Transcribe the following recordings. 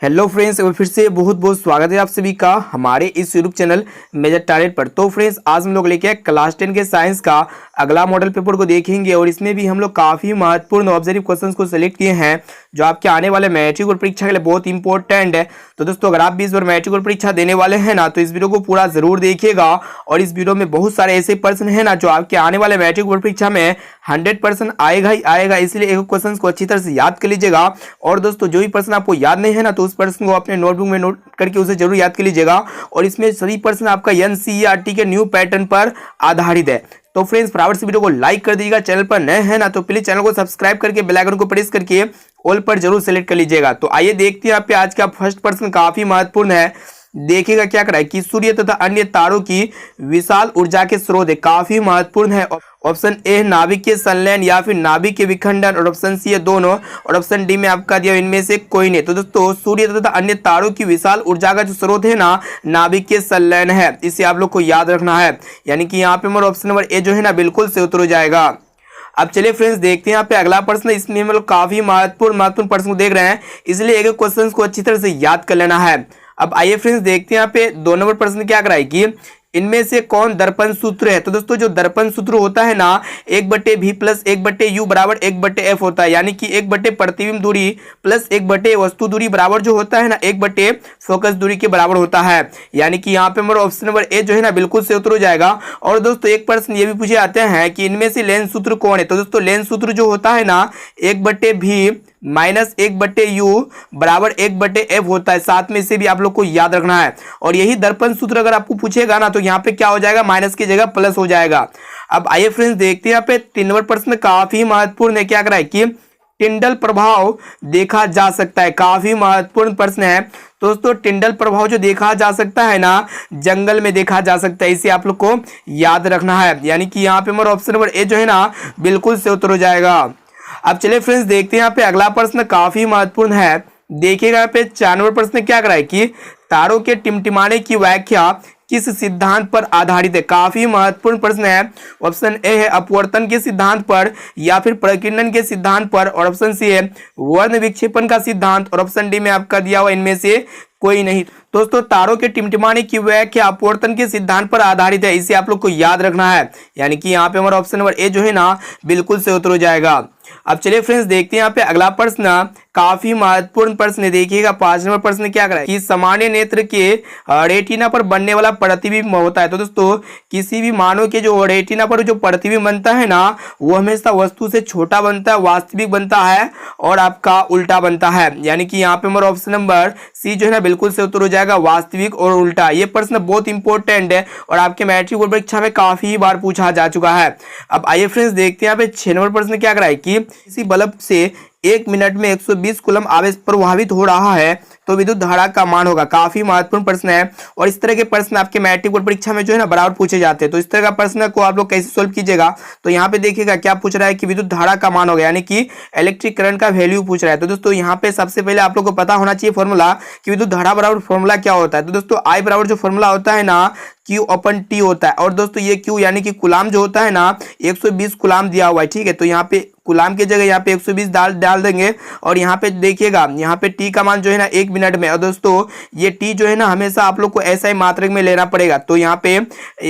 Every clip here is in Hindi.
हेलो फ्रेंड्स, एक बार फिर से बहुत बहुत स्वागत है आप सभी का हमारे इस यूट्यूब चैनल मेजर टारगेट पर। तो फ्रेंड्स, आज हम लोग लेके आए क्लास 10 के साइंस का अगला मॉडल पेपर को देखेंगे और इसमें भी हम लोग काफ़ी महत्वपूर्ण ऑब्जर्व क्वेश्चंस को सिलेक्ट किए हैं जो आपके आने वाले मैट्रिक बोर्ड परीक्षा के लिए बहुत इंपॉर्टेंट है। तो दोस्तों, अगर आप भी इस बार मैट्रिक बोर्ड परीक्षा देने वाले हैं ना, तो इस वीडियो को पूरा जरूर देखिएगा। और इस वीडियो में बहुत सारे ऐसे प्रश्न है ना जो आपके आने वाले मैट्रिक बोर्ड परीक्षा में 100% आएगा ही आएगा, इसलिए एक क्वेश्चन को अच्छी तरह से याद कर लीजिएगा। और दोस्तों, जो भी प्रश्न आपको याद नहीं है ना, तो उस प्रश्न को अपने नोटबुक में नोट करके उसे जरूर याद कर लीजिएगा। और इसमें सभी प्रश्न आपका एनसीईआरटी के न्यू पैटर्न पर आधारित है। तो फ्रेंड्स, फटाफट से वीडियो को लाइक कर दीजिएगा। चैनल पर नए हैं ना, तो प्लीज चैनल को सब्सक्राइब करके बेल आइकन को प्रेस करके ऑल पर जरूर सेलेक्ट कर लीजिएगा। तो आइए देखते हैं यहाँ पे आज का फर्स्ट प्रश्न काफी महत्वपूर्ण है। देखिएगा क्या करा है कि सूर्य तथा अन्य तारों की विशाल ऊर्जा के स्रोत है, काफी महत्वपूर्ण है। ऑप्शन ए नाभिक के संलयन या फिर नाभिक के विखंडन, और ऑप्शन सी है दोनों, और ऑप्शन डी में आपका दिया इनमें से कोई नहीं। तो दोस्तों, सूर्य तथा अन्य तारों की विशाल ऊर्जा का जो स्रोत है ना, नाभिक के संलयन है। इसे आप लोग को याद रखना है, यानी कि यहाँ पे हमारा ऑप्शन नंबर ए जो है ना बिल्कुल से उत्तर हो जाएगा। अब चलिए फ्रेंड्स, देखते हैं यहाँ पे अगला प्रश्न। इसमें हम लोग काफी महत्वपूर्ण प्रश्न को देख रहे हैं, इसलिए एक क्वेश्चन को अच्छी तरह से याद कर लेना है। अब आइए फ्रेंड्स, देखते हैं यहाँ पे 2 नंबर प्रश्न क्या कराए कि इनमें से कौन दर्पण सूत्र है। तो दोस्तों, जो दर्पण सूत्र होता है ना, 1/v प्लस 1/u बराबर 1/f होता है, यानी कि 1/ प्रतिबिंब दूरी प्लस 1/ वस्तु दूरी बराबर जो होता है ना 1/ फोकस दूरी के बराबर होता है। यानी कि यहाँ पे हमारा ऑप्शन नंबर ए जो है ना बिल्कुल से उत्तर हो जाएगा। और दोस्तों, एक प्रश्न ये भी पूछे जाते हैं कि इनमें से लेंस सूत्र कौन है। तो दोस्तों, लेंस सूत्र जो होता है ना 1/v माइनस 1/u बराबर 1/f होता है। साथ में इसे भी आप लोग को याद रखना है। और यही दर्पण सूत्र अगर आपको पूछेगा ना, तो यहाँ पे क्या हो जाएगा, माइनस की जगह प्लस हो जाएगा। अब आइए फ्रेंड्स, देखते हैं यहाँ पे 3 नंबर प्रश्न काफी महत्वपूर्ण है। क्या करा है कि टिंडल प्रभाव देखा जा सकता है, काफी महत्वपूर्ण प्रश्न है। दोस्तों, टिंडल प्रभाव जो देखा जा सकता है ना, जंगल में देखा जा सकता है, इसे आप लोग को याद रखना है। यानी कि यहाँ पे हमारा ऑप्शन नंबर ए जो है ना बिल्कुल से उत्तर हो जाएगा। अब चलिए फ्रेंड्स, देखते हैं यहाँ पे अगला प्रश्न काफी महत्वपूर्ण है। देखिएगा यहाँ पे 4 नंबर प्रश्न क्या करा है कि तारों के टिमटिमाने की व्याख्या किस सिद्धांत पर आधारित है। काफी महत्वपूर्ण प्रश्न है। ऑप्शन ए है अपवर्तन के सिद्धांत पर, या फिर प्रकीर्णन के सिद्धांत पर, और ऑप्शन सी है वर्ण विक्षेपण का सिद्धांत, और ऑप्शन डी में आपका दिया हुआ इनमें से कोई नहीं। दोस्तों, तारों के टिमटिमाने की व्याख्या अपवर्तन के सिद्धांत पर आधारित है, इसे आप लोग को याद रखना है। यानी कि यहाँ पे हमारा ऑप्शन नंबर ए जो है ना बिल्कुल से उत्तर हो जाएगा। अब चलिए फ्रेंड्स, देखते हैं यहाँ पे अगला प्रश्न काफी महत्वपूर्ण प्रश्न। देखिएगा 5 नंबर प्रश्न क्या करा है कि सामान्य नेत्र के रेटिना पर बनने वाला प्रतिबिंब होता है। तो दोस्तों, किसी भी मानव के जो रेटिना पर जो प्रतिबिंब बनता है ना, वो हमेशा वस्तु से छोटा बनता है, वास्तविक बनता है, और आपका उल्टा बनता है। यानी कि यहाँ पे हमारा ऑप्शन नंबर सी जो है ना बिल्कुल से उत्तर हो जाएगा, वास्तविक और उल्टा। ये प्रश्न बहुत इंपॉर्टेंट है और आपके मैट्रिक बोर्ड परीक्षा में काफी बार पूछा जा चुका है। अब आइए फ्रेंड्स, देखते हैं यहाँ पे 6 नंबर प्रश्न क्या करा है कि किसी बल्ब से 1 मिनट में 120 कूलम आवेश प्रवाहित हो रहा है, तो विद्युत धारा का मान होगा। काफी महत्वपूर्ण प्रश्न है और इस तरह के प्रश्न आपके मैट्रिक बोर्ड परीक्षा में जो है ना बराबर पूछे जाते हैं। तो इस तरह का प्रश्न को आप लोग कैसे सोल्व कीजिएगा, तो यहाँ पे देखिएगा क्या पूछ रहा है कि विद्युत धारा का मान होगा, यानी कि इलेक्ट्रिक करंट का वैल्यू पूछ रहा है। तो दोस्तों, यहाँ पे सबसे पहले आप लोग को पता होना चाहिए फॉर्मूला कि विद्युत धारा बराबर फॉर्मूला क्या होता है। तो दोस्तों, आई बराबर जो फॉर्मूला होता है ना Q/T होता है। और दोस्तों, ये Q यानी कि कुलाम जो होता है ना 120 कुलाम दिया हुआ है, ठीक है। तो यहाँ पे कुलाम की जगह यहाँ पे 120 डाल देंगे। और यहाँ पे देखिएगा यहाँ पे T का मान जो है ना 1 मिनट में। और दोस्तों, ये T जो है ना हमेशा आप लोग को SI मात्रक में लेना पड़ेगा। तो यहाँ पे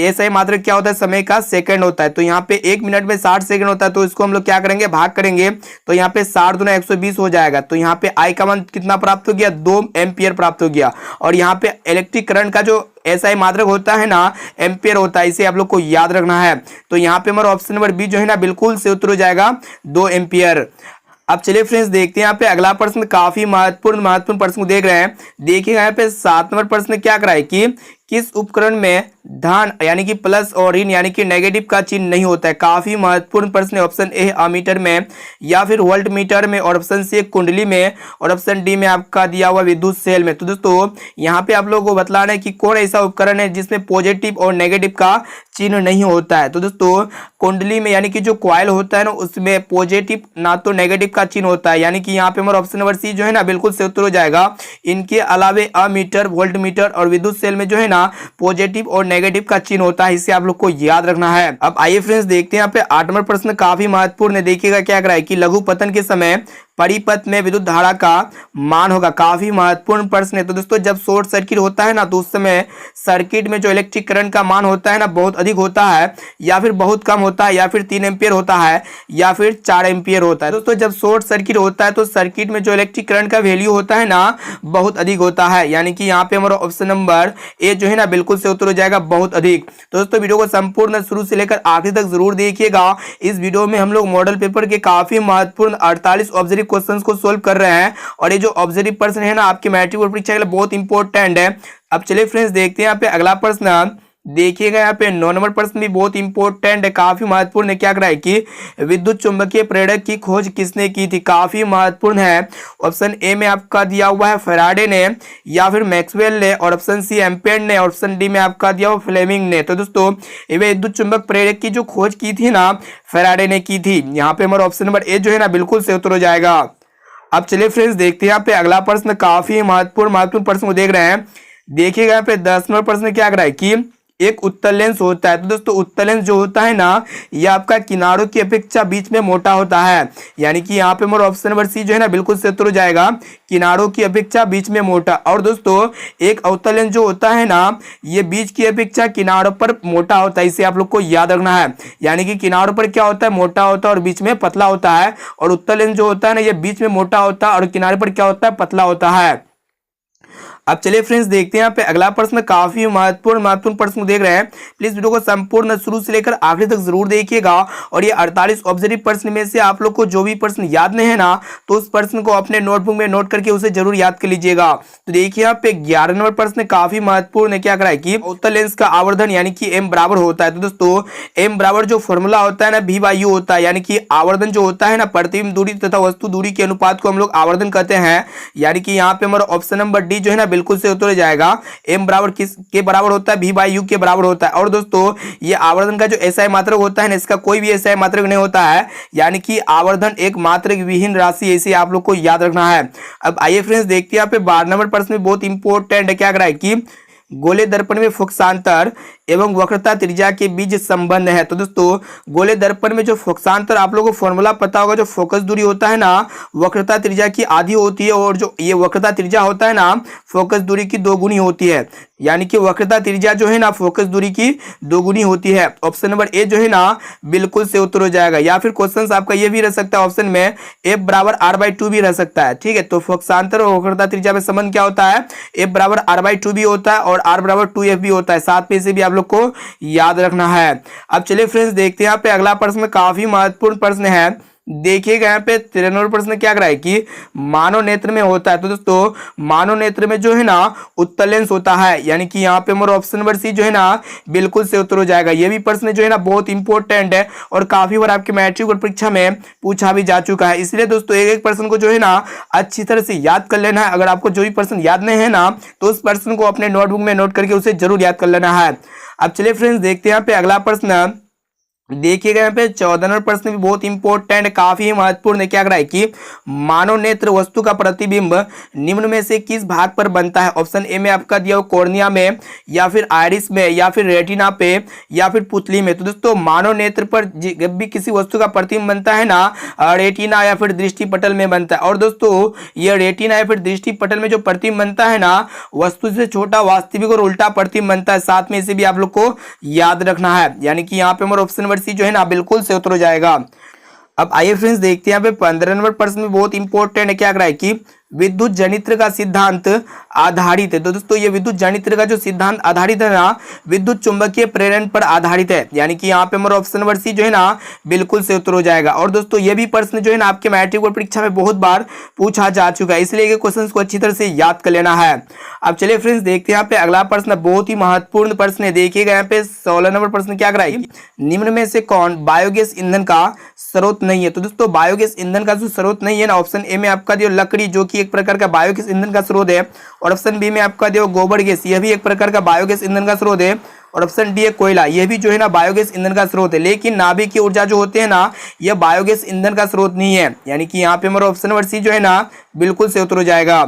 SI मात्रक क्या होता है, समय का सेकंड होता है। तो यहाँ पे 1 मिनट में 60 सेकंड होता है। तो इसको हम लोग क्या करेंगे, भाग करेंगे। तो यहाँ पे 60 दूना 120 हो जाएगा। तो यहाँ पे I का मान कितना प्राप्त हो गया, 2 एम्पियर प्राप्त हो गया। और यहाँ पे इलेक्ट्रिक करंट का जो SI मात्रक होता है ना एम्पियर होता है, इसे आप लोग को याद रखना है। तो यहाँ पे हमारा ऑप्शन नंबर बी जो है ना बिल्कुल से उत्तर हो जाएगा, 2 एम्पियर। अब चलिए फ्रेंड्स, देखते हैं यहाँ पे अगला प्रश्न काफी महत्वपूर्ण प्रश्न को देख रहे हैं। देखिएगा यहाँ पे 7 नंबर प्रश्न क्या करा है कि किस उपकरण में धन यानी कि प्लस और ऋण यानी कि नेगेटिव का चिन्ह नहीं होता है। काफी महत्वपूर्ण प्रश्न है। ऑप्शन ए अमीटर में, या फिर वोल्ट मीटर में, और ऑप्शन सी कुंडली में, और ऑप्शन डी में आपका दिया हुआ विद्युत सेल में। तो दोस्तों, यहाँ पे आप लोगों को बतलाना है कि कौन ऐसा उपकरण है जिसमें पॉजिटिव और नेगेटिव का चिन्ह नहीं होता है। तो दोस्तों, कुंडली में यानी कि जो कॉइल होता है ना उसमें पॉजिटिव ना तो नेगेटिव का चिन्ह होता है। यानी कि यहाँ पे हमारा ऑप्शन नंबर सी जो है ना बिल्कुल से उत्तर हो जाएगा। इनके अलावे अमीटर, वोल्ट मीटर और विद्युत सेल में जो है ना पॉजिटिव और नेगेटिव का चिन्ह होता है, इसे आप लोग को याद रखना है। अब आइए फ्रेंड्स, देखते हैं यहाँ पे 8 नंबर प्रश्न काफी महत्वपूर्ण है। देखिएगा क्या करा है कि लघु पतन के समय परिपथ में विद्युत धारा का मान होगा। काफी महत्वपूर्ण प्रश्न है। तो दोस्तों जब शॉर्ट सर्किट होता है ना तो उस समय सर्किट में जो इलेक्ट्रिक करंट का मान होता है ना बहुत अधिक होता है, या फिर बहुत कम होता है, या फिर 3 एम्पियर होता है, या फिर 4 एम्पियर होता है। दोस्तों जब शॉर्ट सर्किट होता है तो सर्किट में जो इलेक्ट्रिक करंट का वैल्यू होता है ना बहुत अधिक होता है, यानी कि यहाँ पे हमारा ऑप्शन नंबर ए जो है ना बिल्कुल से उत्तर हो जाएगा बहुत अधिक। तो दोस्तों वीडियो को संपूर्ण शुरू से लेकर आखिर तक जरूर देखिएगा। इस वीडियो में हम लोग मॉडल पेपर के काफी महत्वपूर्ण 48 ऑब्जेक्टिव क्वेश्चंस को सोल्व कर रहे हैं, और ये जो ऑब्जेक्टिव प्रश्न है ना आपके मैट्रिक बोर्ड परीक्षा के लिए बहुत इंपॉर्टेंट है। अब चलिए फ्रेंड्स देखते हैं यहाँ पे अगला प्रश्न। देखिएगा यहाँ पे 9 नंबर प्रश्न भी बहुत इंपॉर्टेंट है, काफी महत्वपूर्ण है। क्या करा है कि विद्युत चुंबकीय प्रेरक की खोज किसने की थी? काफी महत्वपूर्ण है। ऑप्शन ए में आपका दिया हुआ है फैराडे ने, या फिर मैक्सवेल ने, और ऑप्शन सी एम्पेयर ने, और ऑप्शन डी में आपका दिया हुआ फ्लेमिंग ने। तो दोस्तों ये विद्युत चुंबक प्रेरक की जो खोज की थी ना फैराडे ने की थी। यहाँ पे हमारा ऑप्शन नंबर ए जो है ना बिल्कुल से उत्तर हो जाएगा। अब चलिए फ्रेंड्स देखते हैं यहाँ पे अगला प्रश्न। काफी महत्वपूर्ण प्रश्न को देख रहे हैं। देखिएगा यहाँ पे 10 नंबर प्रश्न क्या कर रहा है कि एक उत्तल लेंस होता है। तो दोस्तों उत्तल लेंस जो होता है ना ये आपका किनारों की अपेक्षा बीच में मोटा होता है, यानी कि यहाँ पे हमारा ऑप्शन नंबर सी जो है ना बिल्कुल से उत्तर हो जाएगा, किनारों की अपेक्षा बीच में मोटा। और दोस्तों एक अवतल लेंस जो होता है ना ये बीच की अपेक्षा किनारों पर मोटा होता है, इसे आप लोग को याद रखना है। यानी कि किनारों पर क्या होता है मोटा होता है और बीच में पतला होता है, और उत्तल लेंस जो होता है ना ये बीच में मोटा होता है और किनारे पर क्या होता है पतला होता है। अब चलिए फ्रेंड्स देखते हैं यहाँ पे अगला प्रश्न। काफी महत्वपूर्ण प्रश्न देख रहे हैं। प्लीज वीडियो को संपूर्ण शुरू से लेकर आखिरी तक जरूर देखिएगा, और ये 48 ऑब्जेक्टिव प्रश्न में से आप लोग को जो भी प्रश्न याद नहीं है ना तो उस प्रश्न को अपने नोटबुक में नोट करके उसे जरूर याद कर लीजिएगा। तो देखिए यहाँ पे 11 नंबर प्रश्न काफी महत्वपूर्ण है। क्या करा है कि उत्तल लेंस का आवर्धन यानी कि एम बराबर होता है। तो दोस्तों एम बराबर जो फॉर्मूला होता है ना भी बाई यू होता है, यानी कि आवर्धन जो होता है ना प्रतिबिंब दूरी तथा वस्तु दूरी के अनुपात को हम लोग आवर्धन कहते हैं। यानी कि यहाँ पे हमारा ऑप्शन नंबर डी जो है ना बिल्कुल से उत्तर हो जाएगा। एम बराबर किस के बराबर होता है? भी बाई यू के बराबर होता है। और दोस्तों ये आवर्धन का जो एसआई मात्रक होता है ना इसका कोई भी एसआई मात्रक नहीं होता है, यानी कि आवर्धन एक मात्रक विहीन राशि, ऐसे आप लोग को याद रखना है। अब आइए फ्रेंड्स देखते हैं यहाँ पे 12 नंबर प्रश्न में बहुत इंपॉर्टेंट है। क्या करा है कि गोले दर्पण में फोकसांतर एवं वक्रता त्रिज्या के बीच संबंध है। तो दोस्तों गोले दर्पण में जो फोकसांतर आप लोगों को फॉर्मूला पता होगा, जो फोकस दूरी होता है ना वक्रता त्रिज्या की आधी होती है, और जो ये वक्रता त्रिज्या होता है ना फोकस दूरी की 2 गुनी होती है। यानी कि वक्रता त्रिज्या जो है ना फोकस दूरी की 2 गुनी होती है। ऑप्शन नंबर ए जो है ना बिल्कुल से उत्तर हो जाएगा। या फिर क्वेश्चन आपका ये भी रह सकता है ऑप्शन में एफ बराबर r/2 भी रह सकता है। ठीक है, तो फोकसांतर और वक्रता त्रिज्या में संबंध क्या होता है? एफ बराबर r/2 भी होता है और r बराबर 2f भी होता है। साथ में से भी आप लोग को याद रखना है। अब चलिए फ्रेंड्स देखते हैं यहाँ पे अगला प्रश्न। काफी महत्वपूर्ण प्रश्न है। देखिएगा यहाँ पे 13 नंबर प्रश्न क्या कर रहा है कि मानव नेत्र में होता है। तो दोस्तों मानव नेत्र में जो है ना उत्तल लेंस होता है, यानी कि यहाँ पे हमारा ऑप्शन नंबर सी जो है ना बिल्कुल से उत्तर हो जाएगा। ये भी प्रश्न जो है ना बहुत इंपॉर्टेंट है और काफी बार आपके मैट्रिक बोर्ड परीक्षा में पूछा भी जा चुका है। इसलिए दोस्तों एक एक प्रश्न को जो है ना अच्छी तरह से याद कर लेना है। अगर आपको जो भी प्रश्न याद नहीं है ना तो उस प्रश्न को अपने नोटबुक में नोट करके उसे जरूर याद कर लेना है। अब चलिए फ्रेंड्स देखते हैं यहाँ पे अगला प्रश्न। देखिएगा यहाँ पे 14 नंबर प्रश्न भी बहुत इंपॉर्टेंट काफी महत्वपूर्ण है। क्या कर रहा है कि मानव नेत्र वस्तु का प्रतिबिंब निम्न में से किस भाग पर बनता है? ऑप्शन ए में आपका दिया कॉर्निया में, या फिर आइरिस में, या फिर रेटिना पे, या फिर पुतली में। तो दोस्तों मानव नेत्र पर जब भी किसी वस्तु का प्रतिबिंब बनता है ना रेटिना या फिर दृष्टि पटल में बनता है। और दोस्तों ये रेटिना या फिर दृष्टि पटल में जो प्रतिबिंब बनता है ना वस्तु से छोटा वास्तविक और उल्टा प्रतिबिंब बनता है। साथ में इसे भी आप लोग को याद रखना है। यानी कि यहाँ पे हमारा ऑप्शन सी जो है ना बिल्कुल से उत्तर हो जाएगा। अब आइए फ्रेंड्स देखते हैं यहाँ पे 15 नंबर प्रश्न में बहुत इंपॉर्टेंट है। क्या कर रहा है कि विद्युत जनित्र का सिद्धांत आधारित है। तो दोस्तों ये विद्युत जनित्र का जो सिद्धांत आधारित है ना विद्युत चुंबकीय प्रेरण पर आधारित है। यानी कि यहाँ पे हमारा ऑप्शन नंबर सी जो है ना बिल्कुल से उत्तर हो जाएगा। और दोस्तों ये भी प्रश्न जो है ना आपके मैट्रिक बोर्ड परीक्षा में बहुत बार पूछा जा चुका है, इसलिए क्वेश्चन को अच्छी तरह से याद कर लेना है। अब चलिए फ्रेंड्स देखते हैं यहाँ पे अगला प्रश्न। बहुत ही महत्वपूर्ण प्रश्न है। देखिएगा यहाँ पे 16 नंबर प्रश्न क्या कर रहा है, निम्न में से कौन बायोगैस ईंधन का स्रोत नहीं है? तो दोस्तों बायोगैस ईंधन का जो स्रोत नहीं है ना ऑप्शन ए में आपका दिया लकड़ी, जो कि एक प्रकार का बायोगैस ईंधन का स्रोत है। और ऑप्शन बी में आपका दिया गोबर गैस, यह भी एक प्रकार का बायोगैस ईंधन का स्रोत है। और ऑप्शन डी है कोयला, यह भी जो है ना बायोगैस ईंधन का स्रोत है। लेकिन नाभिक की ऊर्जा जो होते हैं ना यह बायोगैस ईंधन का स्रोत नहीं है। यानी कि यहाँ पे हमारा ऑप्शन नंबर सी जो है ना बिल्कुल से उत्तर हो जाएगा।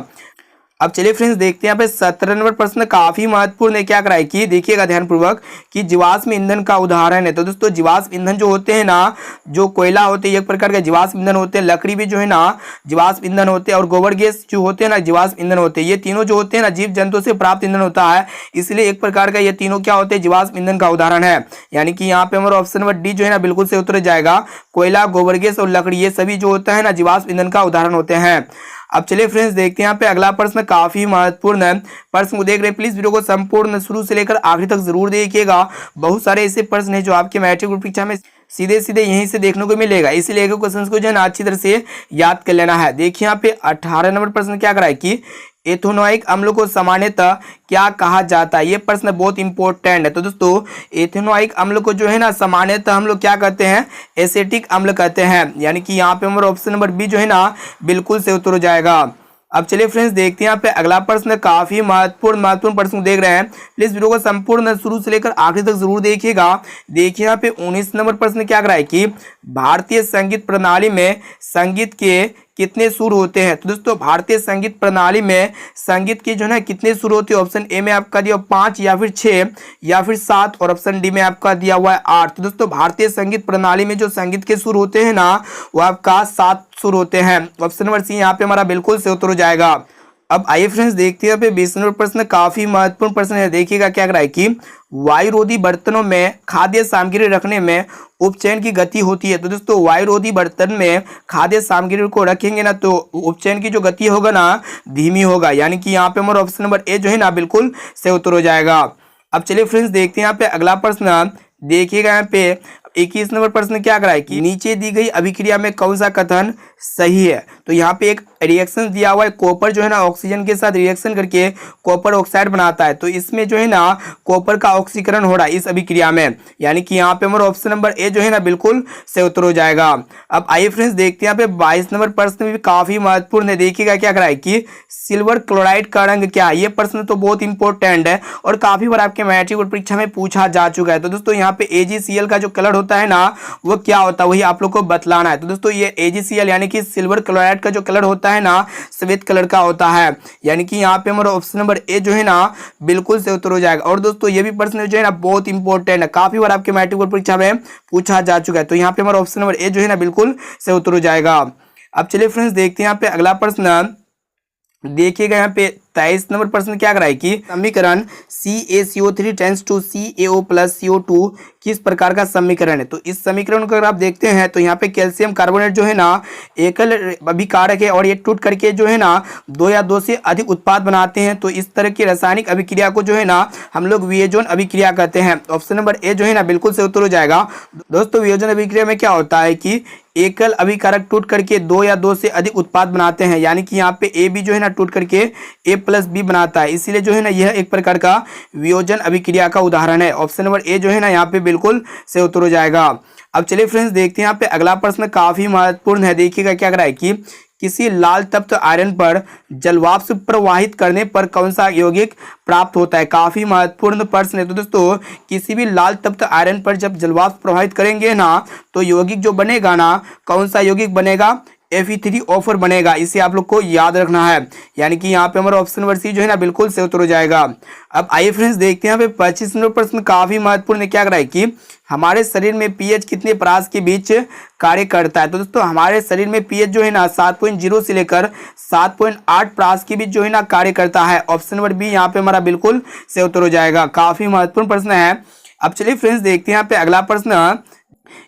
अब चलिए फ्रेंड्स देखते हैं यहाँ पे 17 नंबर प्रश्न काफी महत्वपूर्ण है। क्या कराए कि देखिएगा ध्यानपूर्वक कि जीवाश्म ईंधन का उदाहरण है। तो दोस्तों जीवाश्म ईंधन जो होते हैं ना, जो कोयला होते हैं एक प्रकार के जीवाश्म ईंधन होते हैं, लकड़ी भी जो है ना जीवाश्म ईंधन होते हैं, और गोबर गैस जो होते हैं ना जीवाश्म ईंधन होते हैं। ये तीनों जो होते हैं ना जीव जंतु से प्राप्त ईंधन होता है, इसलिए एक प्रकार का ये तीनों क्या होते हैं, जीवाश्म ईंधन का उदाहरण है। यानी कि यहाँ पे हमारा ऑप्शन नंबर डी जो है ना बिल्कुल से उत्तर जाएगा। कोयला, गोबर गैस और लकड़ी ये सभी जो होता है ना जीवाश्म ईंधन का उदाहरण होते हैं। अब चलिए फ्रेंड्स देखते हैं यहाँ पे अगला प्रश्न काफी महत्वपूर्ण है। प्रश्न को देख रहे हैं, प्लीज वीडियो को संपूर्ण शुरू से लेकर आखिरी तक जरूर देखिएगा। बहुत सारे ऐसे प्रश्न हैं जो आपके मैट्रिक बोर्ड परीक्षा में सीधे सीधे यहीं से देखने को मिलेगा, इसलिए क्वेश्चन को जो है ना अच्छी तरह से याद कर लेना है। देखिए यहाँ पे 18 नंबर प्रश्न क्या कराए कि एथेनोइक अम्ल को सामान्यतः क्या कहा जाता है। ये प्रश्न बहुत इंपॉर्टेंट है। तो दोस्तों एथेनोइक अम्ल को जो है ना सामान्यतः हम लोग क्या कहते हैं, एसिटिक अम्ल कहते हैं। यानी कि यहाँ पे हमारा ऑप्शन नंबर बी जो है ना बिल्कुल से उत्तर हो जाएगा। अब चलिए फ्रेंड्स देखते हैं यहाँ पे अगला प्रश्न काफी महत्वपूर्ण प्रश्न देख रहे हैं। प्लीज वीडियो को संपूर्ण शुरू से लेकर आखिरी तक जरूर देखिएगा। देखिए यहाँ पे 19 नंबर प्रश्न क्या कराए कि भारतीय संगीत प्रणाली में संगीत के कितने सुर होते हैं। तो दोस्तों भारतीय संगीत प्रणाली में संगीत के जो है ना कितने सुर होते हैं। ऑप्शन ए में आपका दिया 5 या फिर 6 या फिर 7, और ऑप्शन डी में आपका दिया हुआ है 8। तो दोस्तों भारतीय संगीत प्रणाली में जो संगीत के सुर होते हैं ना वो आपका 7 सुर होते हैं। ऑप्शन नंबर सी यहाँ पे हमारा बिल्कुल से उत्तर हो जाएगा। अब आइए फ्रेंड्स देखते हैं यहाँ पे 20 नंबर प्रश्न काफी महत्वपूर्ण प्रश्न है। देखिएगा क्या कराए कि वायुरोधी बर्तनों में खाद्य सामग्री रखने में उपचयन की गति होती है। तो दोस्तों वायुरोधी बर्तन में खाद्य सामग्री को रखेंगे ना तो उपचयन की जो गति होगा ना धीमी होगा। यानी कि यहाँ पे हमारा ऑप्शन नंबर ए जो है ना बिल्कुल से उत्तर हो जाएगा। अब चलिए फ्रेंड्स देखते हैं यहाँ पे अगला प्रश्न। देखिएगा यहाँ पे 21 नंबर प्रश्न क्या कराए कि नीचे दी गई अभिक्रिया में कौन सा कथन सही है। तो यहाँ पे एक रिएक्शन दिया हुआ है, कॉपर जो है ना ऑक्सीजन के साथ रिएक्शन करके कॉपर ऑक्साइड बनाता है। तो इसमें जो है ना कॉपर का ऑक्सीकरण हो रहा है इस अभिक्रिया में। यानी कि यहाँ पे हमारा ऑप्शन नंबर ए जो है ना बिल्कुल से उत्तर हो जाएगा। अब आइए फ्रेंड्स देखते हैं यहाँ पे 22 नंबर प्रश्न भी काफी महत्वपूर्ण है। देखिएगा क्या कराए कि सिल्वर क्लोराइड का रंग क्या है। ये प्रश्न तो बहुत इंपॉर्टेंट है और काफी बार आपके मैट्रिक बोर्ड परीक्षा में पूछा जा चुका है। तो दोस्तों यहाँ पे AgCl का जो कलर होता है ना वो क्या होता है, वही आप लोग को बतलाना है। तो दोस्तों ये AgCl यानी कि सिल्वर क्लोराइड का जो कलर होता है ना सफेद कलर का होता है। यानी कि यहाँ पे हमारा ऑप्शन नंबर ए जो है ना बिल्कुल से उत्तर हो जाएगा। और दोस्तों ये भी प्रश्न जो है ना बहुत इंपॉर्टेंट है, काफी बार आपके मैट्रिक बोर्ड परीक्षा में पूछा जा चुका है। तो यहाँ पे हमारा ऑप्शन नंबर ए जो है ना बिल्कुल से उत्तर हो जाएगा। अब चलिए फ्रेंड्स देखते हैं यहाँ पे अगला प्रश्न। देखिएगा यहाँ पे 23 नंबर प्रश्न क्या कराए कि समीकरण CaCO3 tends to CaO plus CO2 किस प्रकार का समीकरण है। तो इस समीकरण को अगर आप देखते हैं तो यहाँ पे कैल्शियम कार्बोनेट जो है ना एकल अभिकारक है और ये टूट करके जो है ना 2 या 2 से अधिक उत्पाद बनाते हैं। तो इस तरह की रासायनिक अभिक्रिया को जो है ना हम लोग वियोजन अभिक्रिया कहते हैं। ऑप्शन नंबर ए जो है ना बिल्कुल से उत्तर हो जाएगा। दोस्तों वियोजन अभिक्रिया में क्या होता है कि एकल अभिकारक टूट करके 2 या 2 से अधिक उत्पाद बनाते हैं। यानी कि यहाँ पे ए बी जो है ना टूट करके A प्लस बी बनाता है, इसीलिए जो है ना यह एक प्रकार का वियोजन अभिक्रिया का उदाहरण है। ऑप्शन नंबर ए जो है ना यहाँ पे बिल्कुल से उत्तर हो जाएगा। अब चलिए फ्रेंड्स देखते हैं यहाँ पे अगला प्रश्न काफी महत्वपूर्ण है। देखिएगा क्या कराए कि किसी लाल तप्त आयरन पर जलवाष्प प्रवाहित करने पर कौन सा यौगिक प्राप्त होता है। काफी महत्वपूर्ण प्रश्न है। तो दोस्तों किसी भी लाल तप्त आयरन पर जब जलवाष्प प्रवाहित करेंगे ना तो यौगिक जो बनेगा ना कौन सा यौगिक बनेगा, Fe3O4 बनेगा। इसे आप लोग को याद रखना है। यानी कि यहाँ पे हमारा ऑप्शन नंबर सी जो है ना बिल्कुल से उत्तर हो जाएगा। अब आइए फ्रेंड्स देखते हैं यहाँ पे 25 नंबर प्रश्न काफी महत्वपूर्ण है। क्या कराए कि हमारे शरीर में पीएच कितने परास के बीच कार्य करता है। तो दोस्तों हमारे शरीर में पीएच जो है ना 7.0 से लेकर 7.8 परास के बीच जो है ना कार्य करता है। ऑप्शन नंबर बी यहाँ पे हमारा बिल्कुल से उत्तर हो जाएगा। काफी महत्वपूर्ण प्रश्न है। अब चलिए फ्रेंड्स देखते हैं यहाँ पे अगला प्रश्न।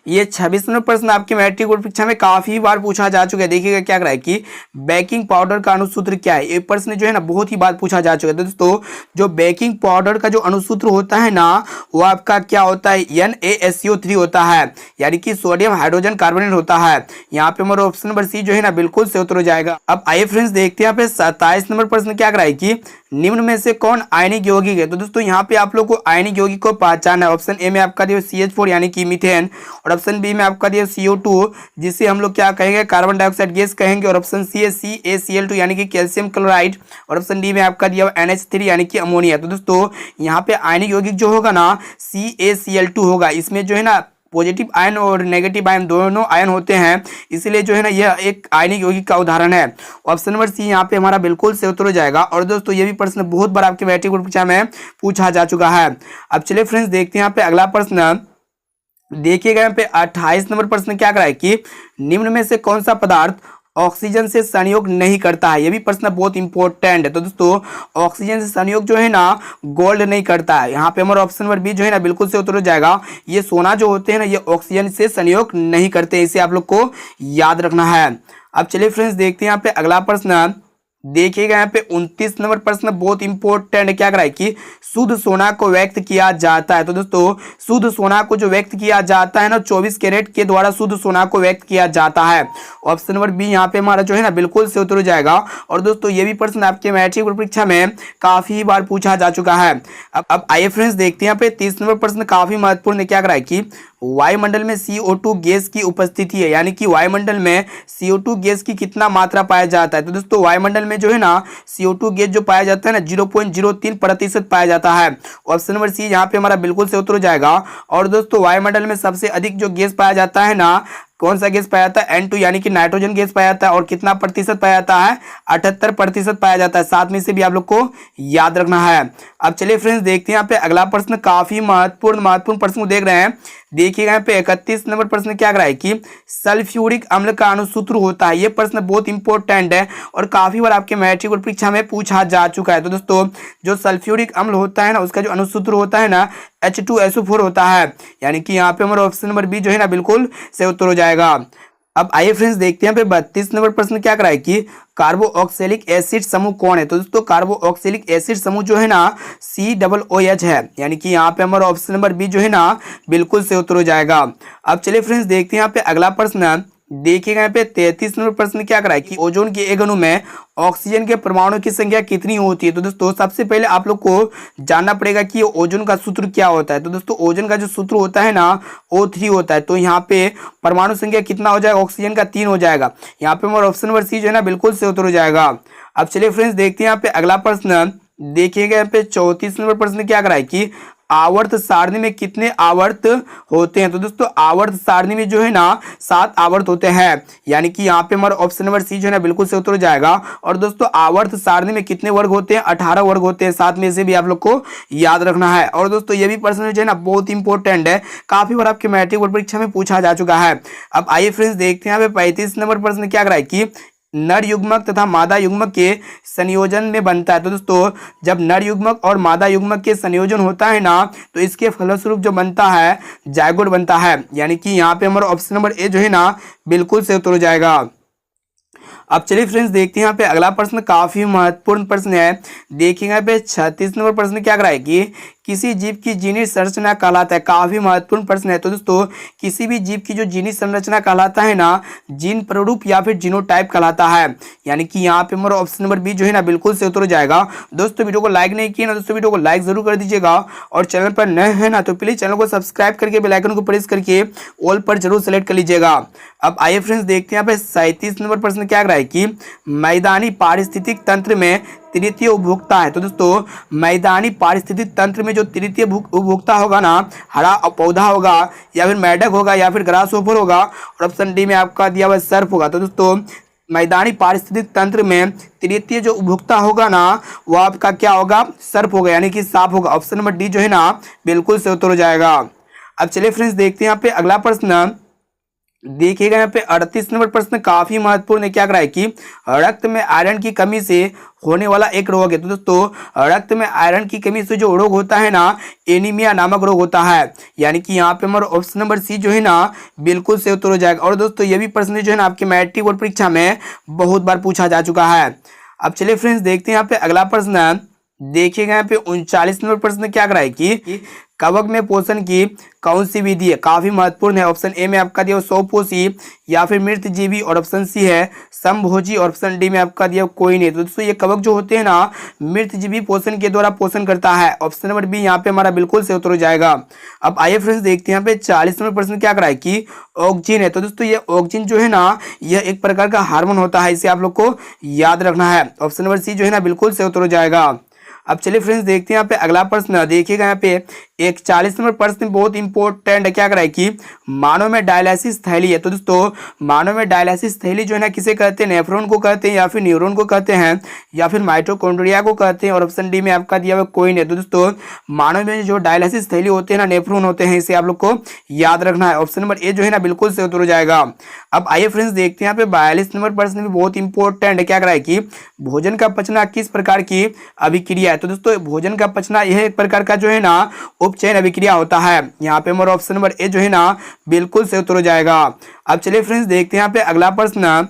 ये 26 नंबर प्रश्न आपके मैट्रिक बोर्ड परीक्षा में काफी बार पूछा जा चुका है। देखिएगा क्या कराए कि बेकिंग पाउडर का अणुसूत्र क्या है। ये प्रश्न जो है ना बहुत ही बार पूछा जा चुका है। दोस्तों जो बेकिंग पाउडर का जो अणुसूत्र होता है ना वो आपका क्या होता है, NaSO3 होता है। यानी कि सोडियम हाइड्रोजन कार्बोनेट होता है। यहाँ पे हमारा ऑप्शन नंबर सी जो है ना बिल्कुल से उत्तर हो जाएगा। अब आइए फ्रेंड्स देखते हैं यहाँ पे 27 नंबर प्रश्न क्या कराए कि निम्न में से कौन आयनिक यौगिक है। तो दोस्तों यहाँ पे आप लोग को आयनिक यौगिक को पहचानना है। ऑप्शन ए में आपका दिया CH4 यानी कि मीथेन, और ऑप्शन बी में आपका दिया CO2 जिसे हम लोग क्या कहेंगे, कार्बन डाइऑक्साइड गैस कहेंगे, और ऑप्शन सी है CaCl2 यानी कि कैल्शियम क्लोराइड, और ऑप्शन डी में आपका दिया NH3 यानी कि अमोनिया। तो दोस्तों यहाँ पे आयनिक यौगिक जो होगा ना CaCl2 होगा। इसमें जो है ना पॉजिटिव आयन और नेगेटिव आयन दोनों आयन होते हैं, इसलिए जो है ना यह एक आयनिक यौगिक का उदाहरण है। ऑप्शन नंबर सी यहाँ पे हमारा बिल्कुल से उत्तर हो जाएगा। और दोस्तों ये भी प्रश्न बहुत बार आपके मैट्रिक बोर्ड परीक्षा में पूछा जा चुका है। अब चलिए फ्रेंड्स देखते हैं यहाँ पे अगला प्रश्न। देखिएगा यहाँ पे 28 नंबर प्रश्न क्या कराए कि निम्न में से कौन सा पदार्थ ऑक्सीजन से संयोग नहीं करता है। ये भी प्रश्न बहुत इंपॉर्टेंट है। तो दोस्तों ऑक्सीजन से संयोग जो है ना गोल्ड नहीं करता है। यहाँ पे हमारा ऑप्शन नंबर बी जो है ना बिल्कुल से उत्तर हो जाएगा। ये सोना जो होते हैं ना ये ऑक्सीजन से संयोग नहीं करते, इसे आप लोग को याद रखना है। अब चलिए फ्रेंड्स देखते हैं यहाँ पे अगला प्रश्न। देखिएगा यहाँ पे 29 नंबर प्रश्न बहुत इंपॉर्टेंट क्या कराए कि शुद्ध सोना को व्यक्त किया जाता है। तो दोस्तों शुद्ध सोना को जो व्यक्त किया जाता है ना 24 कैरेट के द्वारा शुद्ध सोना को व्यक्त किया जाता है। ऑप्शन नंबर बी यहाँ पे हमारा जो है ना बिल्कुल से उत्तर हो जाएगा। और दोस्तों ये भी प्रश्न आपके मैट्रिक परीक्षा में काफी बार पूछा जा चुका है। अब आइए फ्रेंड्स देखते हैं यहाँ पे 30 नंबर प्रश्न काफी महत्वपूर्ण है क्या कराए कि वायुमंडल में CO2 गैस की उपस्थिति है, यानी कि वायुमंडल में CO2 गैस की कितना मात्रा पाया जाता है। तो दोस्तों वायुमंडल में जो है ना CO2 गैस जो पाया जाता है ना 0.03% पाया जाता है। ऑप्शन नंबर सी यहाँ पे हमारा बिल्कुल से उत्तर हो जाएगा। और दोस्तों वायुमंडल में सबसे अधिक जो गैस पाया जाता है ना कौन सा गैस पाया जाता है, N2 यानी कि नाइट्रोजन गैस पाया जाता है। और कितना प्रतिशत पाया जाता है, 78% पाया जाता है। साथ में से भी आप लोग को याद रखना है। अब चलिए फ्रेंड्स देखते हैं यहाँ पे अगला प्रश्न, काफी महत्वपूर्ण प्रश्न को देख रहे हैं। देखिएगा यहाँ पे 31 नंबर प्रश्न क्या कराए कि सल्फ्यूरिक अम्ल का अणुसूत्र होता है। ये प्रश्न बहुत इंपॉर्टेंट है और काफी बार आपके मैट्रिक और परीक्षा में पूछा जा चुका है। तो दोस्तों जो सल्फ्यूरिक अम्ल होता है ना उसका जो अणुसूत्र होता है ना H2SO4 होता है, यानी कि यहाँ पे हमारा ऑप्शन नंबर बी जो है ना बिल्कुल से उत्तर हो जाएगा। अब आइए फ्रेंड्स देखते हैं यहाँ पे 32 नंबर प्रश्न क्या कराए कि कार्बोक्सिलिक एसिड समूह कौन है। तो दोस्तों कार्बोक्सिलिक एसिड समूह जो है ना COOH है, यानी कि यहाँ पे हमारा ऑप्शन नंबर बी जो है ना बिल्कुल से उत्तर हो जाएगा। अब चलिए फ्रेंड्स देखते हैं यहाँ पे अगला प्रश्न। देखिएगा यहाँ पे 33 नंबर प्रश्न क्या कराए कि ओजोन के एक अणु में ऑक्सीजन के परमाणु की संख्या कितनी होती है। तो दोस्तों सबसे पहले आप लोग को जानना पड़ेगा कि ओजोन का सूत्र क्या होता है। तो दोस्तों ओजोन का जो सूत्र होता है ना O3 होता है। तो यहाँ पे परमाणु संख्या कितना हो जाएगा, ऑक्सीजन का 3 हो जाएगा। यहाँ पे हमारा ऑप्शन नंबर सी जो है ना बिल्कुल से उत्तर हो जाएगा। अब चलिए फ्रेंड्स देखते हैं यहाँ पे अगला प्रश्न। देखिएगा यहाँ पे 34 नंबर प्रश्न क्या कराए कि आवर्त सारणी में कितने आवर्त होते हैं। तो दोस्तों आवर्त सारणी में जो है ना 7 आवर्त होते हैं, यानी कि यहाँ पे हमारा ऑप्शन नंबर सी जो है ना बिल्कुल से उत्तर हो जाएगा। और दोस्तों आवर्त सारणी में कितने वर्ग होते हैं, 18 वर्ग होते हैं। साथ में से भी आप लोग को याद रखना है। और दोस्तों ये भी प्रश्न जो है ना बहुत इंपॉर्टेंट है, काफी बार आपके मैट्रिक बोर्ड परीक्षा में पूछा जा चुका है। अब आइए फ्रेंड्स देखते हैं यहाँ पे 35 नंबर प्रश्न क्या कराए कि नर युग्मक तथा मादा युग्मक के संयोजन में बनता है। तो दोस्तों जब नर युग्मक और मादा युग्मक के संयोजन होता है ना तो इसके फलस्वरूप जो बनता है जायगोट बनता है, यानी कि यहाँ पे हमारा ऑप्शन नंबर ए जो है ना बिल्कुल से उत्तर हो जाएगा। अब चलिए फ्रेंड्स देखते हैं यहाँ पे अगला प्रश्न, काफी महत्वपूर्ण प्रश्न है। देखिएगा यहाँ पे 36 नंबर प्रश्न क्या कराए कि किसी जीव की जीनी संरचना कहलाता है। काफी महत्वपूर्ण प्रश्न है। तो दोस्तों किसी भी जीव की जो जीनी संरचना कहलाता है ना जीन प्ररूप या फिर जीनोटाइप कहलाता है, यानी कि यहाँ पे हमारा ऑप्शन नंबर बी जो है ना बिल्कुल से उत्तर हो जाएगा। दोस्तों वीडियो को लाइक नहीं किया ना दोस्तों वीडियो को लाइक जरूर कर दीजिएगा। और चैनल पर नए हैं ना तो प्लीज चैनल को सब्सक्राइब करके बेल आइकन को प्रेस करके ऑल पर जरूर सेलेक्ट कर लीजिएगा। अब आइए फ्रेंड्स देखते हैं यहाँ पे 37 नंबर प्रश्न क्या कराए कि मैदानी पारिस्थितिक तंत्र में तृतीय उपभोक्ता है। तो दोस्तों मैदानी पारिस्थितिक तंत्र में जो तृतीय उपभोक्ता होगा ना हरा पौधा होगा या फिर मेढक होगा या फिर ग्रासहोपर होगा। और ऑप्शन डी में आपका दिया हुआ सर्प होगा। तो दोस्तों मैदानी पारिस्थितिक तंत्र में तृतीय जो उपभोक्ता होगा ना वो आपका क्या होगा, सर्प होगा, यानी कि सांप होगा। ऑप्शन नंबर डी जो है ना बिल्कुल से उत्तर हो जाएगा। अब चलिए फ्रेंड्स देखते हैं यहाँ पे अगला प्रश्न। देखिएगा यहाँ पे 38 नंबर प्रश्न काफी महत्वपूर्ण है क्या कराए कि रक्त में आयरन की कमी से होने वाला एक रोग है। तो दोस्तों रक्त में आयरन की कमी से जो रोग होता है ना एनीमिया नामक रोग होता है, यानी कि यहाँ पे हमारा ऑप्शन नंबर सी जो है ना बिल्कुल से उत्तर हो जाएगा। और दोस्तों ये भी प्रश्न जो है ना आपके मैट्रिक बोर्ड परीक्षा में बहुत बार पूछा जा चुका है। अब चलिए फ्रेंड्स देखते हैं यहाँ पे अगला प्रश्न। देखिएगा यहाँ पे 39 नंबर प्रश्न क्या कराए कि कवक में पोषण की कौन सी विधि है। काफी महत्वपूर्ण है। ऑप्शन ए में आपका दिया स्वपोषी या फिर मृतजीवी और ऑप्शन सी है समभोजी और ऑप्शन डी में आपका दिया कोई नहीं। तो दोस्तों ये कवक जो होते हैं ना मृतजीवी पोषण के द्वारा पोषण करता है। ऑप्शन नंबर बी यहाँ पे हमारा बिल्कुल से उत्तर हो जाएगा। अब आइए फ्रेंड्स देखते हैं यहाँ पे 40 नंबर प्रश्न क्या कराए कि ऑक्जिन है। तो दोस्तों ये ऑक्जिन जो है ना यह एक प्रकार का हार्मोन होता है, इसे आप लोग को याद रखना है। ऑप्शन नंबर सी जो है ना बिल्कुल से उत्तर हो जाएगा। अब चलिए फ्रेंड्स देखते हैं यहाँ पे अगला प्रश्न। देखिएगा यहाँ पे एक 40 नंबर प्रश्न बहुत इंपॉर्टेंट है, क्या करा है कि मानव में डायलिसिस थैली है। तो दोस्तों मानव में डायलिसिस थैली जो है ना किसे कहते हैं, नेफ्रॉन को कहते हैं या फिर न्यूरॉन को कहते हैं या फिर माइटोकॉन्ड्रिया को कहते हैं, और ऑप्शन डी में आपका दिया हुआ कोई नहीं। तो दोस्तों मानव में जो डायलिसिस थैली होते हैं ना नेफ्रॉन होते हैं, इसे आप लोग को याद रखना है। ऑप्शन नंबर ए जो है ना बिल्कुल सही उत्तर हो जाएगा। अब आइए फ्रेंड्स देखते हैं यहाँ पे 42 नंबर प्रश्न भी बहुत इंपॉर्टेंट है, क्या करा है कि भोजन का पचना किस प्रकार की अभिक्रिया है। तो दोस्तों भोजन का पचना यह एक प्रकार का जो है ना उपचयन अभिक्रिया होता है। यहाँ पे हमारा ऑप्शन नंबर ए जो है ना बिल्कुल सही उत्तर हो जाएगा। अब चलिए फ्रेंड्स देखते हैं यहाँ पे अगला प्रश्न।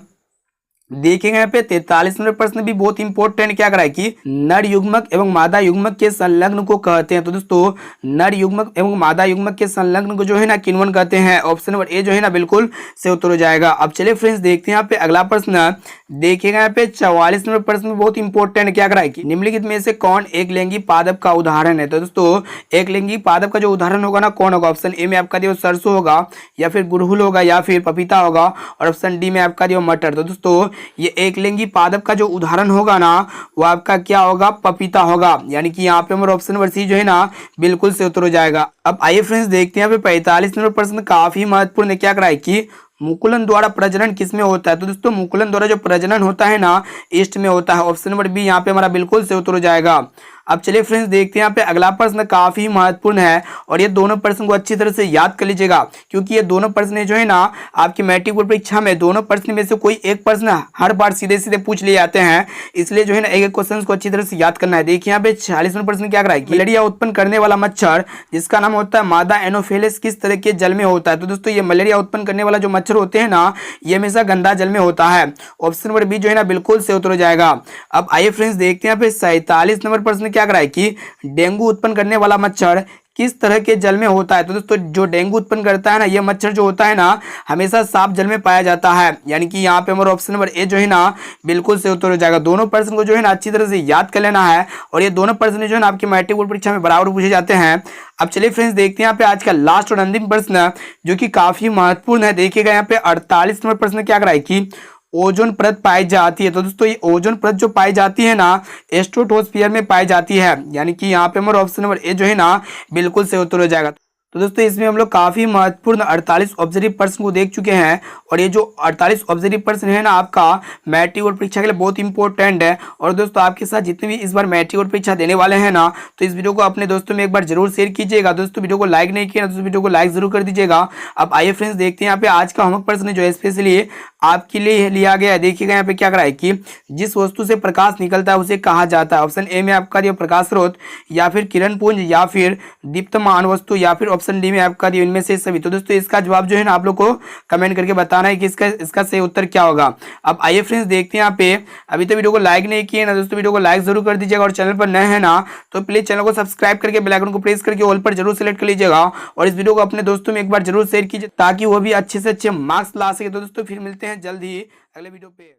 देखेंगे यहाँ पे 43 नंबर प्रश्न भी बहुत इंपॉर्टेंट, क्या करा है कि नर युग्मक एवं मादा युग्मक के संलग्न को कहते हैं। तो दोस्तों नर युग्मक एवं मादा युग्मक के संलग्न को जो है ना किन्वन कहते हैं। ऑप्शन नंबर ए जो है ना बिल्कुल सही उत्तर हो जाएगा। अब चलिए फ्रेंड्स देखते हैं यहाँ पे अगला प्रश्न। देखिएगा यहाँ पे 44 नंबर प्रश्न भी बहुत इंपॉर्टेंट, क्या करा है कि निम्नलिखित में से कौन एक लिंगी पादप का उदाहरण है। तो दोस्तों एक लिंगी पादप का जो उदाहरण होगा ना कौन होगा। ऑप्शन ए में आपका दिया सरसों होगा या फिर गुड़हल होगा या फिर पपीता होगा, और ऑप्शन डी में आपका दिया मटर। तो दोस्तों ये एक लिंगी पादप का जो उदाहरण होगा ना वो आपका क्या होगा, पपीता होगा। यानी कि यहाँ पे हमारा ऑप्शन नंबर सी जो है ना बिल्कुल से उत्तर हो जाएगा। अब आइए फ्रेंड्स देखते हैं यहाँ पे 45 नंबर प्रश्न काफी महत्वपूर्ण है, क्या करा है कि मुकुलन द्वारा प्रजनन किसमें होता है। तो दोस्तों मुकुलन द्वारा जो प्रजनन होता है ना ईस्ट में होता है। ऑप्शन नंबर बी यहाँ पे हमारा बिल्कुल से उत्तर हो जाएगा। अब चलिए फ्रेंड्स देखते हैं यहाँ पे अगला प्रश्न काफी महत्वपूर्ण है, और ये दोनों प्रश्न को अच्छी तरह से याद कर लीजिएगा, क्योंकि ये दोनों प्रश्न जो है ना आपकी मैट्रिक बोर्ड परीक्षा में दोनों प्रश्न में से कोई एक प्रश्न हर बार सीधे सीधे पूछ लिए जाते हैं, इसलिए जो है ना एक एक क्वेश्चन को अच्छी तरह से याद करना है। देखिए यहाँ पे 46वां प्रश्न क्या कराए, मलेरिया उत्पन्न करने वाला मच्छर जिसका नाम होता है मादा एनोफिलिस किस तरह के जल में होता है। तो दोस्तों ये मलेरिया उत्पन्न करने वाला जो मच्छर होते हैं ना ये हमेशा गंदा जल में होता है। ऑप्शन नंबर बी जो है ना बिल्कुल से उत्तर हो जाएगा। अब आइए फ्रेंड्स देखते हैं यहाँ पे 47 नंबर प्रश्न क्या कराए कि डेंगू उत्पन्न करने वाला मच्छर किस तरह के जल में होता है। तो दोस्तों जो डेंगू उत्पन्न करता है ना ये मच्छर जो होता है ना हमेशा साफ जल में पाया जाता है। यानी कि यहाँ पे हमारा ऑप्शन नंबर ए जो है ना बिल्कुल से उत्तर हो जाएगा। दोनों प्रश्न को जो है ना अच्छी तरह से याद कर लेना है, और ये दोनों प्रश्न जो है ना आपकी मैट्रिक बोर्ड परीक्षा में बराबर पूछे जाते हैं। अब चलिए फ्रेंड्स देखते हैं यहाँ पे आज का लास्ट और अंतिम प्रश्न जो कि काफी महत्वपूर्ण है। देखिएगा यहाँ पे 48 नंबर प्रश्न क्या कराए कि ओजोन परत पाई जाती है। तो दोस्तों ये ओजोन परत जो पाई जाती है ना स्ट्रेटोस्फीयर में पाई जाती है। यानी कि यहाँ पे हमारा ऑप्शन नंबर ए जो है ना बिल्कुल से उत्तर हो जाएगा। तो दोस्तों इसमें हम लोग काफी महत्वपूर्ण 48 ऑब्जेक्टिव प्रश्न को देख चुके हैं, और ये जो 48 ऑब्जेक्टिव प्रश्न है ना आपका मैट्रिक बोर्ड परीक्षा के लिए बहुत इंपॉर्टेंट है। और दोस्तों आपके साथ जितने भी इस बार मैट्रिक बोर्ड परीक्षा देने वाले हैं ना तो इस वीडियो को अपने दोस्तों में एक बार जरूर शेयर कीजिएगा। दोस्तों वीडियो को लाइक नहीं किया तो वीडियो को लाइक जरूर कर दीजिएगा। अब आइए फ्रेंड्स देखते हैं यहाँ पे आज का होमवर्क प्रश्न जो स्पेशली आपके लिए लिया गया है। देखिएगा यहाँ पे क्या करा है कि जिस वस्तु से प्रकाश निकलता है उसे कहा जाता है। ऑप्शन ए में आपका दिया प्रकाश स्रोत या फिर किरण पुंज या फिर दीप्तमान वस्तु या फिर ऑप्शन डी में आपका दिया इनमें से सभी। तो दोस्तों इसका जवाब जो है ना आप लोग को कमेंट करके बताना है कि इसका सही उत्तर क्या होगा। अब आइए फ्रेंड्स देखते हैं यहाँ पे अभी तो वीडियो को लाइक नहीं किए ना दोस्तों वीडियो को लाइक जरूर कर दीजिएगा, और चैनल पर नए हैं ना तो प्लीज चैनल को सब्सक्राइब करके बेल आइकन को प्रेस करके ऑल पर जरूर सेलेक्ट कर लीजिएगा, और इस वीडियो को अपने दोस्तों में एक बार जरूर शेयर कीजिए ताकि वो भी अच्छे से अच्छे मार्क्स ला सके। तो दोस्तों फिर मिलते हैं जल्द ही अगले वीडियो पे।